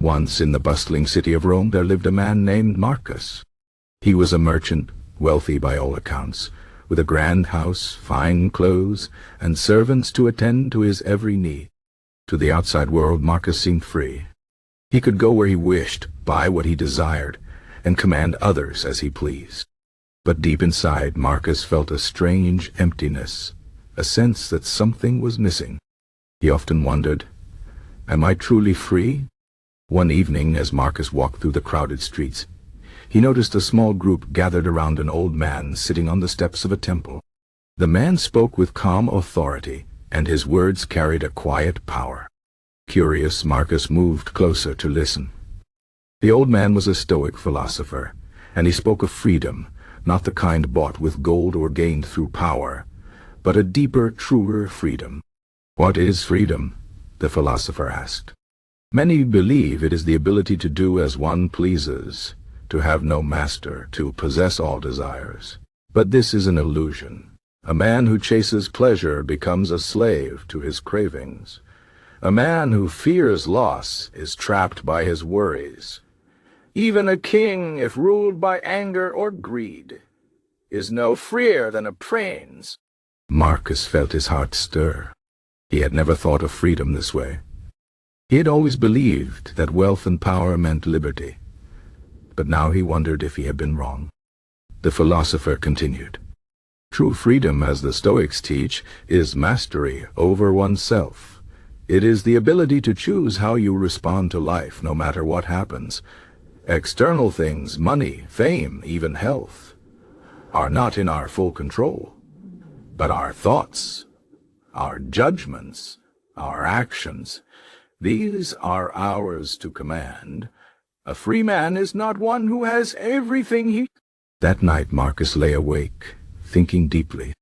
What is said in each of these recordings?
Once in the bustling city of Rome there lived a man named Marcus. He was a merchant, wealthy by all accounts, with a grand house, fine clothes, and servants to attend to his every need. To the outside world, Marcus seemed free. He could go where he wished, buy what he desired, and command others as he pleased. But deep inside, Marcus felt a strange emptiness, a sense that something was missing. He often wondered, "Am I truly free?" One evening, as Marcus walked through the crowded streets, he noticed a small group gathered around an old man sitting on the steps of a temple. The man spoke with calm authority, and his words carried a quiet power. Curious, Marcus moved closer to listen. The old man was a Stoic philosopher, and he spoke of freedom, not the kind bought with gold or gained through power, but a deeper, truer freedom. "What is freedom?" the philosopher asked. "Many believe it is the ability to do as one pleases, to have no master, to possess all desires. But this is an illusion. A man who chases pleasure becomes a slave to his cravings. A man who fears loss is trapped by his worries. Even a king, if ruled by anger or greed, is no freer than a prince." Marcus felt his heart stir. He had never thought of freedom this way. He had always believed that wealth and power meant liberty. But now he wondered if he had been wrong. The philosopher continued, "True freedom, as the Stoics teach, is mastery over oneself. It is the ability to choose how you respond to life, no matter what happens. External things, money, fame, even health, are not in our full control. But our thoughts, our judgments, our actions, these are ours to command. A free man is not one who has everything he—" That night Marcus lay awake, thinking deeply.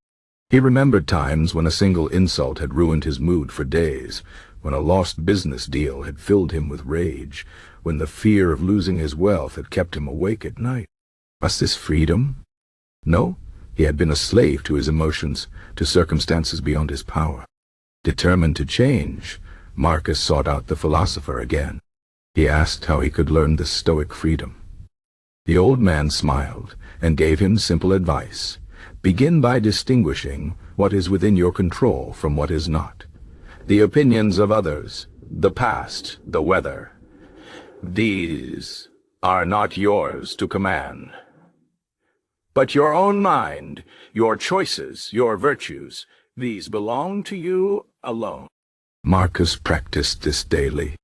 He remembered times when a single insult had ruined his mood for days, when a lost business deal had filled him with rage, when the fear of losing his wealth had kept him awake at night. Was this freedom? No, he had been a slave to his emotions, to circumstances beyond his power. Determined to change, Marcus sought out the philosopher again. He asked how he could learn this Stoic freedom. The old man smiled and gave him simple advice. Begin by distinguishing what is within your control from what is not. The opinions of others, the past, the weather, these are not yours to command. But your own mind, your choices, your virtues, these belong to you alone. Marcus practiced this daily.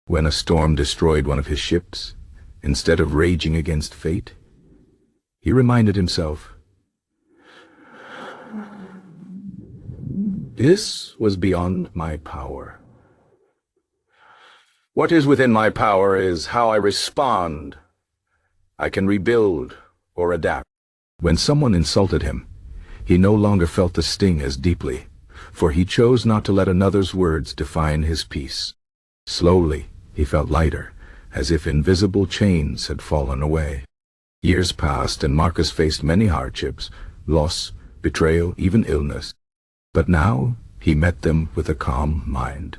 When a storm destroyed one of his ships, instead of raging against fate, he reminded himself, "This was beyond my power. What is within my power is how I respond. I can rebuild or adapt." When someone insulted him, he no longer felt the sting as deeply, for he chose not to let another's words define his peace. Slowly, he felt lighter, as if invisible chains had fallen away. Years passed, and Marcus faced many hardships, loss, betrayal, even illness. But now he met them with a calm mind.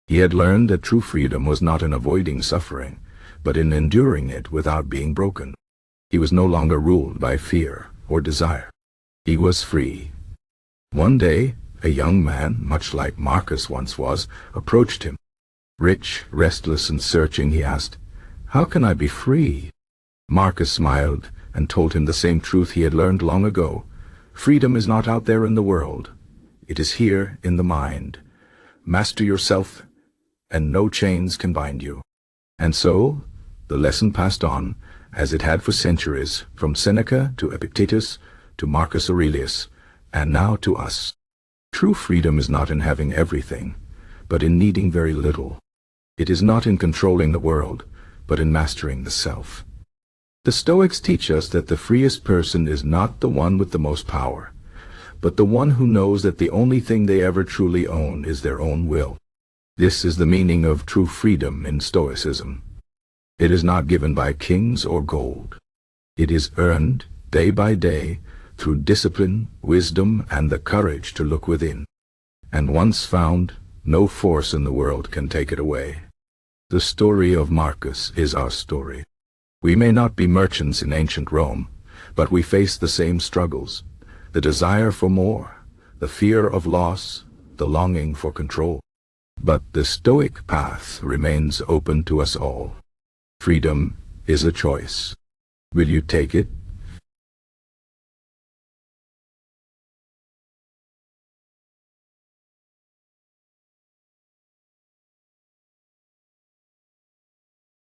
He had learned that true freedom was not in avoiding suffering, but in enduring it without being broken. He was no longer ruled by fear or desire. He was free. One day, a young man, much like Marcus once was, approached him. Rich, restless, and searching, he asked, "How can I be free?" Marcus smiled and told him the same truth he had learned long ago. Freedom is not out there in the world. It is here in the mind. Master yourself, and no chains can bind you. And so, the lesson passed on, as it had for centuries, from Seneca to Epictetus to Marcus Aurelius, and now to us. True freedom is not in having everything, but in needing very little. It is not in controlling the world, but in mastering the self. The Stoics teach us that the freest person is not the one with the most power, but the one who knows that the only thing they ever truly own is their own will. This is the meaning of true freedom in Stoicism. It is not given by kings or gold. It is earned, day by day, through discipline, wisdom, and the courage to look within. And once found, no force in the world can take it away. The story of Marcus is our story. We may not be merchants in ancient Rome, but we face the same struggles: the desire for more, the fear of loss, the longing for control. But the Stoic path remains open to us all. Freedom is a choice. Will you take it